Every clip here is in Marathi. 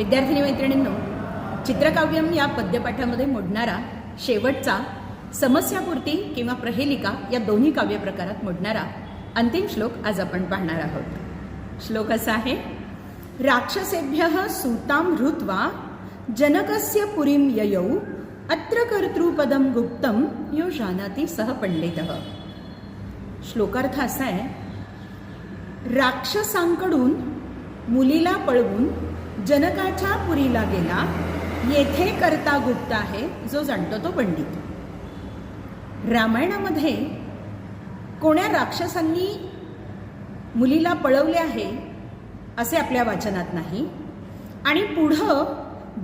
विद्यार्थिनी मैत्रिणींनो, चित्रकाव्यम या पद्यपाठामध्ये मोडणारा शेवटचा समस्यापूर्ती किंवा प्रहेलिका या दोन्ही काव्य प्रकारात मोडणारा अंतिम श्लोक आज आपण पाहणार आहोत। श्लोक असा आहे, राक्षसेभ्यः सूतां हृत्वा जनकस्य पुरीं ययौ अत्र कर्तृपदं गुप्तं यो जानाति सः पंडितः। श्लोकार्थ असा आहे, राक्षसांकडून मुलीला पळवून जनकाच्या पुरीला गेला, येथे करता गुप्त आहे, जो जाणतो तो पंडित। रामायणामध्ये कोण्या राक्षसांनी मुलीला पळवले आहे असे आपल्या वाचनात नाही, आणि पुढं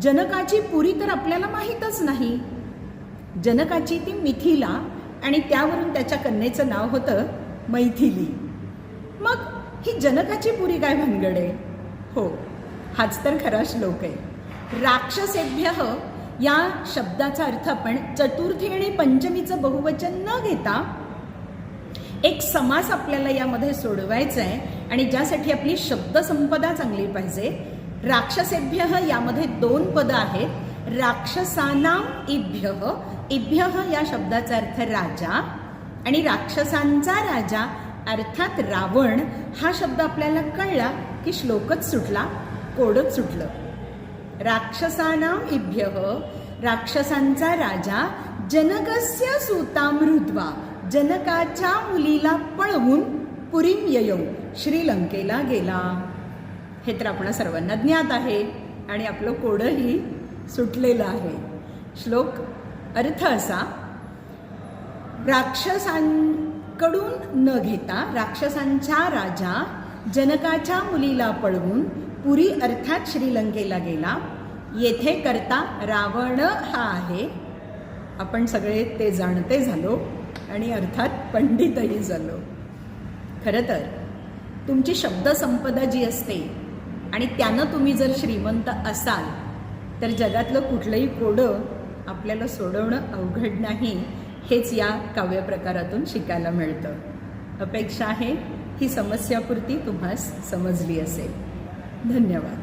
जनकाची पुरी तर आपल्याला माहीतच नाही। जनकाची ती मिथिला आणि त्यावरून त्याच्या कन्येचं नाव होतं मैथिली। मग ही जनकाची पुरी काय भानगड आहे? हो, हाच तर खरा श्लोक आहे। राक्षसेभ्यः या शब्दाचा अर्थ आपण चतुर्थी आणि पंचमीचं बहुवचन न घेता एक समास आपल्याला यामध्ये सोडवायचा आहे, आणि ज्यासाठी आपली शब्दसंपदा चांगली पाहिजे। राक्षसेभ्यः यामध्ये दोन पदं आहेत, राक्षसानां इभ्यः। इभ्यः या शब्दाचा अर्थ राजा, आणि राक्षसांचा राजा अर्थात रावण हा शब्द आपल्याला कळला की श्लोकच सुटला, कोडच सुटलं। राक्षसानां इभ्यः, राक्षसांचा राजा, जनकस्य सूतां हृत्वा, जनकाच्या मुलीला पळवून पुरीं ययौ, श्रीलंकेला गेला। हे तर आपणा सर्वांना ज्ञात आहे आणि आपलं कोडही सुटलेलं आहे। श्लोक अर्थ असा, राक्षसांकडून न घेता राक्षसांचा राजा जनकाच्या मुलीला पळवून पुरी अर्थात श्रीलंकेला गेला, येथे करता रावण हा आहे। आपण सगळे ते जाणते झालो आणि अर्थात पंडितही झालो। खरं तर तुमची शब्दसंपदा जी असते आणि त्यानं तुम्ही जर श्रीमंत असाल तर जगातलं कुठलंही कोडं आपल्याला सोडवणं अवघड नाही, हेच या काव्यप्रकारातून शिकायला मिळतं। अपेक्षा आहे ही समस्यापूर्ती तुम्हास समजली असेल। धन्यवाद।